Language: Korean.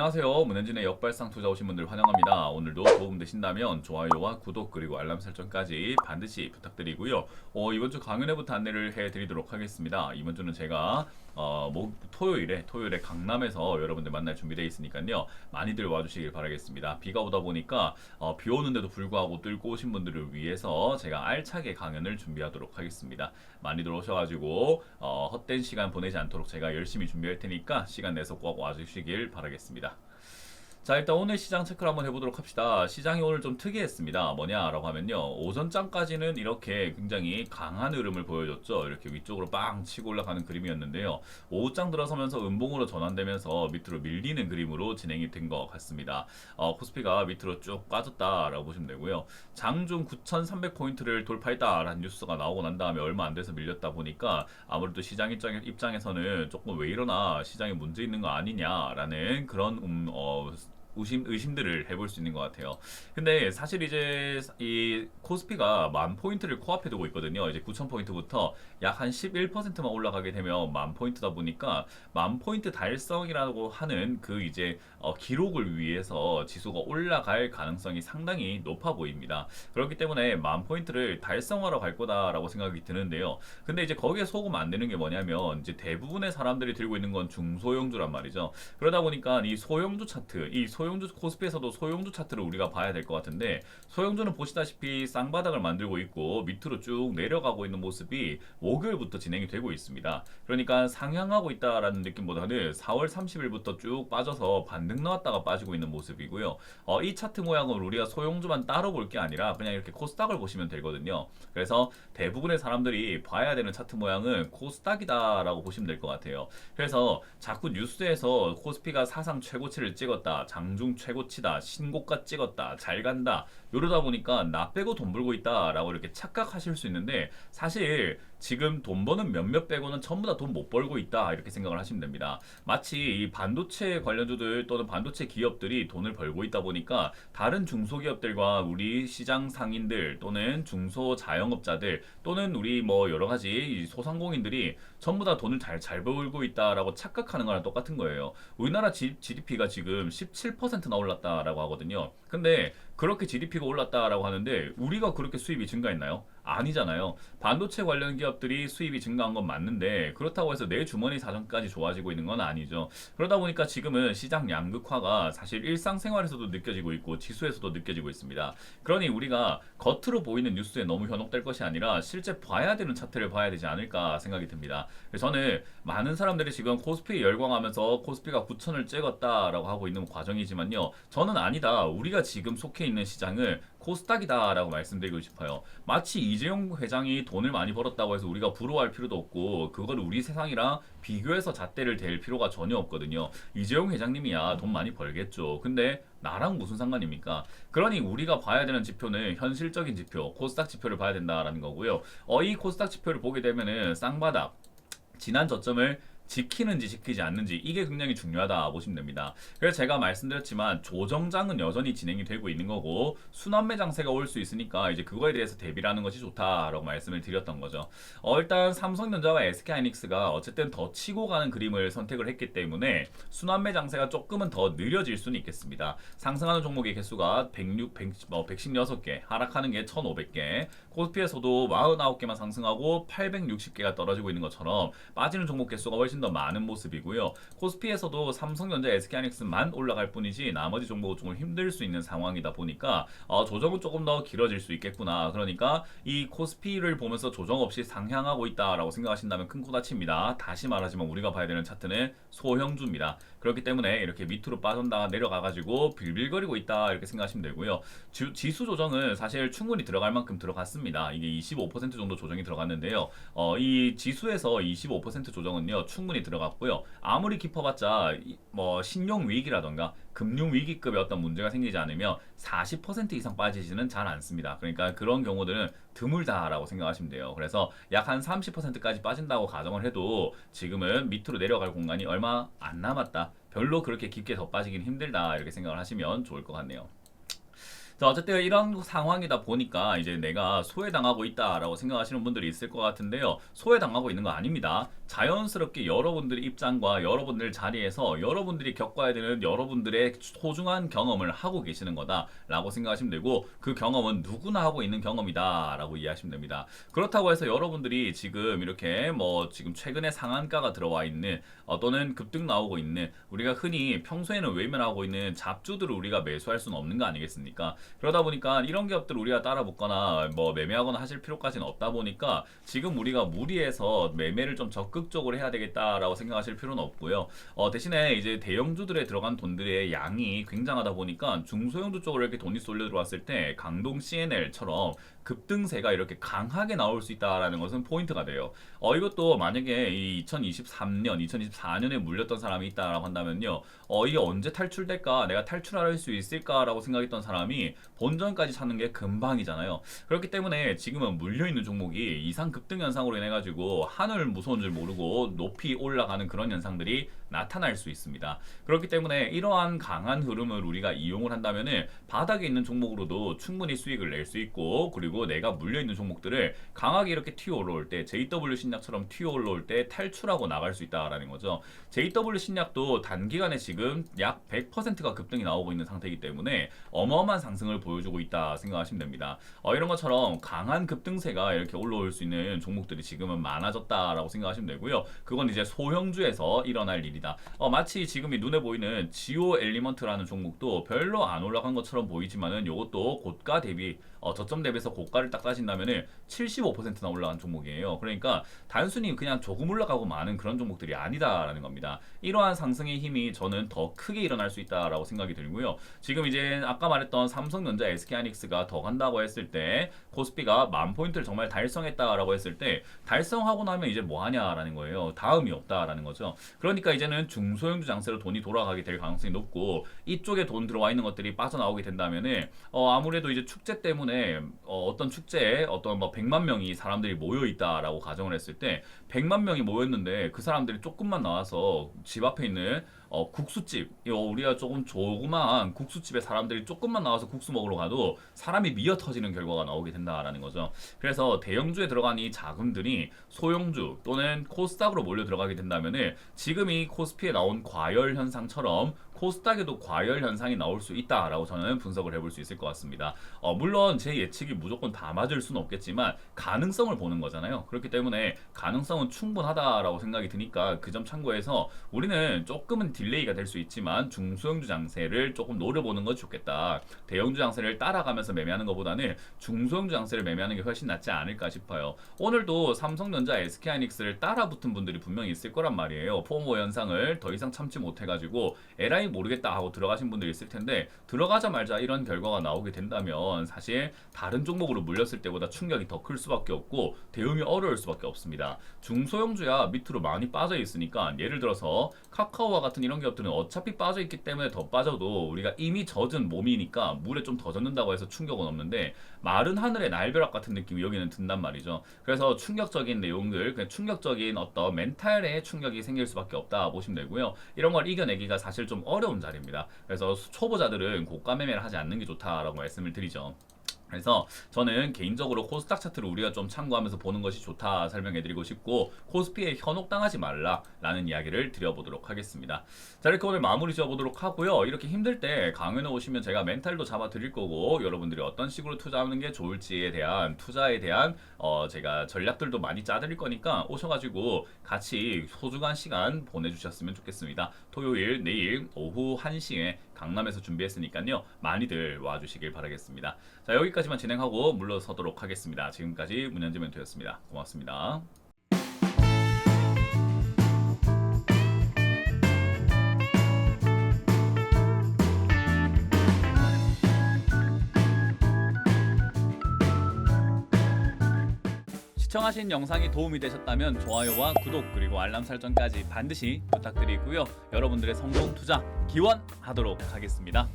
안녕하세요. 문현진의 역발상 투자 오신 분들 환영합니다. 오늘도 도움되신다면 좋아요와 구독 그리고 알람 설정까지 반드시 부탁드리고요. 이번 주 강연회부터 안내를 해드리도록 하겠습니다. 이번 주는 제가 토요일에 강남에서 여러분들 만날 준비되어 있으니까요. 많이들 와주시길 바라겠습니다. 비가 오다 보니까 비 오는데도 불구하고 뚫고 오신 분들을 위해서 제가 알차게 강연을 준비하도록 하겠습니다. 많이들 오셔가지고 헛된 시간 보내지 않도록 제가 열심히 준비할 테니까 시간 내서 꼭 와주시길 바라겠습니다. 자, 일단 오늘 시장 체크를 한번 해보도록 합시다. 시장이 오늘 좀 특이했습니다. 뭐냐라고 하면요, 오전장까지는 이렇게 굉장히 강한 흐름을 보여줬죠. 이렇게 위쪽으로 빵 치고 올라가는 그림이었는데요, 오후장 들어서면서 음봉으로 전환되면서 밑으로 밀리는 그림으로 진행이 된 것 같습니다. 코스피가 밑으로 쭉 빠졌다라고 보시면 되고요. 장중 9,300포인트를 돌파했다라는 뉴스가 나오고 난 다음에 얼마 안 돼서 밀렸다 보니까 아무래도 시장 입장에서는 조금 왜 이러나, 시장에 문제 있는 거 아니냐라는 그런 의심들을 해볼 수 있는 것 같아요. 근데 사실 이제 이 코스피가 10,000포인트를 코앞에 두고 있거든요. 이제 9,000포인트부터 약 한 11%만 올라가게 되면 10,000포인트다 보니까 10,000포인트 달성이라고 하는 그 이제 기록을 위해서 지수가 올라갈 가능성이 상당히 높아 보입니다. 그렇기 때문에 10,000포인트를 달성하러 갈 거다라고 생각이 드는데요. 근데 이제 거기에 속으면 안 되는 게 뭐냐면, 이제 대부분의 사람들이 들고 있는 건 중소형주란 말이죠. 그러다 보니까 이 소형주 차트, 소형주 코스피에서도 소형주 차트를 우리가 봐야 될 것 같은데, 소형주는 보시다시피 쌍바닥을 만들고 있고 밑으로 쭉 내려가고 있는 모습이 목요일부터 진행이 되고 있습니다. 그러니까 상향하고 있다라는 느낌보다는 4월 30일부터 쭉 빠져서 반등 나왔다가 빠지고 있는 모습이고요. 이 차트 모양을 우리가 소형주만 따로 볼 게 아니라 그냥 이렇게 코스닥을 보시면 되거든요. 그래서 대부분의 사람들이 봐야 되는 차트 모양은 코스닥이다라고 보시면 될 것 같아요. 그래서 자꾸 뉴스에서 코스피가 사상 최고치를 찍었다, 장중 최고치다, 신고가 찍었다, 잘 간다, 이러다 보니까 나 빼고 돈 벌고 있다라고 이렇게 착각하실 수 있는데, 사실 지금 돈 버는 몇몇 빼고는 전부 다 돈 못 벌고 있다, 이렇게 생각을 하시면 됩니다. 마치 이 반도체 관련주들 또는 반도체 기업들이 돈을 벌고 있다 보니까 다른 중소기업들과 우리 시장 상인들 또는 중소자영업자들 또는 우리 뭐 여러 가지 소상공인들이 전부 다 돈을 잘 벌고 있다라고 착각하는 거랑 똑같은 거예요. 우리나라 GDP가 지금 17%나 올랐다라고 하거든요. 근데 그렇게 GDP가 올랐다라고 하는데 우리가 그렇게 수입이 증가했나요? 아니잖아요. 반도체 관련 기업들이 수입이 증가한 건 맞는데, 그렇다고 해서 내 주머니 사정까지 좋아지고 있는 건 아니죠. 그러다 보니까 지금은 시장 양극화가 사실 일상생활에서도 느껴지고 있고 지수에서도 느껴지고 있습니다. 그러니 우리가 겉으로 보이는 뉴스에 너무 현혹될 것이 아니라 실제 봐야 되는 차트를 봐야 되지 않을까 생각이 듭니다. 그래서 저는 많은 사람들이 지금 코스피에 열광하면서 코스피가 9,000을 찍었다라고 하고 있는 과정이지만요, 저는 아니다, 우리가 지금 속해 있는 시장을 코스닥이다라고 말씀드리고 싶어요. 마치 이재용 회장이 돈을 많이 벌었다고 해서 우리가 부러워할 필요도 없고, 그걸 우리 세상이랑 비교해서 잣대를 댈 필요가 전혀 없거든요. 이재용 회장님이야 돈 많이 벌겠죠. 근데 나랑 무슨 상관입니까? 그러니 우리가 봐야 되는 지표는 현실적인 지표, 코스닥 지표를 봐야 된다라는 거고요. 이 코스닥 지표를 보게 되면은 쌍바닥, 지난 저점을 지키는지 지키지 않는지, 이게 굉장히 중요하다 보시면 됩니다. 그래서 제가 말씀드렸지만 조정장은 여전히 진행이 되고 있는 거고 순환매 장세가 올 수 있으니까 이제 그거에 대해서 대비를 하는 것이 좋다라고 말씀을 드렸던 거죠. 일단 삼성전자와 SK하이닉스가 어쨌든 더 치고 가는 그림을 선택을 했기 때문에 순환매 장세가 조금은 더 느려질 수는 있겠습니다. 상승하는 종목의 개수가 116개, 하락하는 게 1,500개, 코스피에서도 49개만 상승하고 860개가 떨어지고 있는 것처럼 빠지는 종목 개수가 훨씬 더 많은 모습이고요. 코스피에서도 삼성전자, SK하이닉스만 올라갈 뿐이지 나머지 종목은 조금 힘들 수 있는 상황이다 보니까 조정은 조금 더 길어질 수 있겠구나. 그러니까 이 코스피를 보면서 조정 없이 상향하고 있다라고 생각하신다면 큰 코 다칩니다. 다시 말하지만 우리가 봐야 되는 차트는 소형주입니다. 그렇기 때문에 이렇게 밑으로 빠졌다가 내려가가지고 빌빌거리고 있다, 이렇게 생각하시면 되고요. 지수 조정은 사실 충분히 들어갈 만큼 들어갔습니다. 이게 25% 정도 조정이 들어갔는데요. 이 지수에서 25% 조정은요 충분히 들어갔고요. 아무리 깊어봤자 뭐 신용 위기라던가 금융 위기급의 어떤 문제가 생기지 않으면 40% 이상 빠지지는 잘 않습니다. 그러니까 그런 경우들은 드물다라고 생각하시면 돼요. 그래서 약 한 30%까지 빠진다고 가정을 해도 지금은 밑으로 내려갈 공간이 얼마 안 남았다, 별로 그렇게 깊게 더 빠지긴 힘들다, 이렇게 생각을 하시면 좋을 것 같네요. 자, 어쨌든 이런 상황이다 보니까 이제 내가 소외당하고 있다라고 생각하시는 분들이 있을 것 같은데요. 소외당하고 있는 거 아닙니다. 자연스럽게 여러분들의 입장과 여러분들 자리에서 여러분들이 겪어야 되는 여러분들의 소중한 경험을 하고 계시는 거다라고 생각하시면 되고, 그 경험은 누구나 하고 있는 경험이다라고 이해하시면 됩니다. 그렇다고 해서 여러분들이 지금 이렇게 뭐 지금 최근에 상한가가 들어와 있는 또는 급등 나오고 있는, 우리가 흔히 평소에는 외면하고 있는 잡주들을 우리가 매수할 수는 없는 거 아니겠습니까? 그러다 보니까 이런 기업들 우리가 따라 붙거나 뭐 매매하거나 하실 필요까지는 없다 보니까 지금 우리가 무리해서 매매를 좀 적극적으로 해야 되겠다라고 생각하실 필요는 없고요. 대신에 이제 대형주들에 들어간 돈들의 양이 굉장하다 보니까 중소형주 쪽으로 이렇게 돈이 쏠려 들어왔을 때 강동 CNL처럼 급등세가 이렇게 강하게 나올 수 있다라는 것은 포인트가 돼요. 이것도 만약에 이 2023년, 2024년에 물렸던 사람이 있다라고 한다면요. 이게 언제 탈출될까? 내가 탈출할 수 있을까라고 생각했던 사람이 본전까지 찾는 게 금방이잖아요. 그렇기 때문에 지금은 물려있는 종목이 이상 급등 현상으로 인해 가지고 하늘 무서운 줄 모르고 높이 올라가는 그런 현상들이 나타날 수 있습니다. 그렇기 때문에 이러한 강한 흐름을 우리가 이용을 한다면은 바닥에 있는 종목으로도 충분히 수익을 낼 수 있고, 그리고 내가 물려있는 종목들을 강하게 이렇게 튀어 올라올 때, JW 신약처럼 튀어 올라올 때 탈출하고 나갈 수 있다라는 거죠. JW 신약도 단기간에 지금 약 100%가 급등이 나오고 있는 상태이기 때문에 어마어마한 상승을 보여주고 있다 생각하시면 됩니다. 이런 것처럼 강한 급등세가 이렇게 올라올 수 있는 종목들이 지금은 많아졌다라고 생각하시면 되고요. 그건 이제 소형주에서 일어날 일이다. 마치 지금 이 눈에 보이는 지오 엘리먼트라는 종목도 별로 안 올라간 것처럼 보이지만은 이것도 고가 대비 저점 대비해서 고가를 딱 따진다면은 75%나 올라간 종목이에요. 그러니까 단순히 그냥 조금 올라가고 마는 그런 종목들이 아니다라는 겁니다. 이러한 상승의 힘이 저는 더 크게 일어날 수 있다라고 생각이 들고요. 지금 이제 아까 말했던 삼성전자, SK하이닉스가 더 간다고 했을 때, 코스피가 10,000포인트를 정말 달성했다라고 했을 때, 달성하고 나면 이제 뭐 하냐라는 거예요. 다음이 없다라는 거죠. 그러니까 이제는 중소형주 장세로 돈이 돌아가게 될 가능성이 높고, 이쪽에 돈 들어와 있는 것들이 빠져나오게 된다면은 아무래도 이제 축제 때문에 어떤 축제에 어떤 뭐 100만 명이 사람들이 모여 있다라고 가정을 했을 때, 100만 명이 모였는데 그 사람들이 조금만 나와서 집 앞에 있는 국수집, 우리가 조금 조그마한 국수집에 사람들이 조금만 나와서 국수 먹으러 가도 사람이 미어 터지는 결과가 나오게 된다라는 거죠. 그래서 대형주에 들어간 이 자금들이 소형주 또는 코스닥으로 몰려 들어가게 된다면은 지금 이 코스피에 나온 과열 현상처럼 코스닥에도 과열 현상이 나올 수 있다라고 저는 분석을 해볼 수 있을 것 같습니다. 물론 제 예측이 무조건 다 맞을 수는 없겠지만 가능성을 보는 거잖아요. 그렇기 때문에 가능성은 충분하다라고 생각이 드니까 그 점 참고해서 우리는 조금은 딜레이가 될 수 있지만 중소형주 장세를 조금 노려보는 것이 좋겠다. 대형주 장세를 따라가면서 매매하는 것보다는 중소형주 장세를 매매하는 게 훨씬 낫지 않을까 싶어요. 오늘도 삼성전자, SK하이닉스를 따라붙은 분들이 분명히 있을 거란 말이에요. 포모 현상을 더 이상 참지 못해가지고 LI 모르겠다 하고 들어가신 분들이 있을 텐데, 들어가자마자 이런 결과가 나오게 된다면 사실 다른 종목으로 물렸을 때보다 충격이 더 클 수밖에 없고 대응이 어려울 수밖에 없습니다. 중소형주야 밑으로 많이 빠져 있으니까, 예를 들어서 카카오와 같은 이런 기업들은 어차피 빠져 있기 때문에 더 빠져도 우리가 이미 젖은 몸이니까 물에 좀 더 젖는다고 해서 충격은 없는데, 마른 하늘의 날벼락 같은 느낌이 여기는 든단 말이죠. 그래서 충격적인 내용들, 그냥 충격적인 어떤 멘탈에 충격이 생길 수밖에 없다 보시면 되고요. 이런 걸 이겨내기가 사실 좀 어려운 자리입니다. 그래서 초보자들은 고가 매매를 하지 않는 게 좋다라고 말씀을 드리죠. 그래서 저는 개인적으로 코스닥 차트를 우리가 좀 참고하면서 보는 것이 좋다 설명해드리고 싶고, 코스피에 현혹당하지 말라라는 이야기를 드려보도록 하겠습니다. 자, 이렇게 오늘 마무리 지어보도록 하고요. 이렇게 힘들 때 강연에 오시면 제가 멘탈도 잡아드릴 거고, 여러분들이 어떤 식으로 투자하는 게 좋을지에 대한 투자에 대한 제가 전략들도 많이 짜드릴 거니까 오셔가지고 같이 소중한 시간 보내주셨으면 좋겠습니다. 토요일 내일 오후 1시에 강남에서 준비했으니까요. 많이들 와주시길 바라겠습니다. 자, 여기까지만 진행하고 물러서도록 하겠습니다. 지금까지 문현지 멘토였습니다. 고맙습니다. 시청하신 영상이 도움이 되셨다면 좋아요와 구독, 그리고 알람 설정까지 반드시 부탁드리고요. 여러분들의 성공 투자 기원하도록 하겠습니다.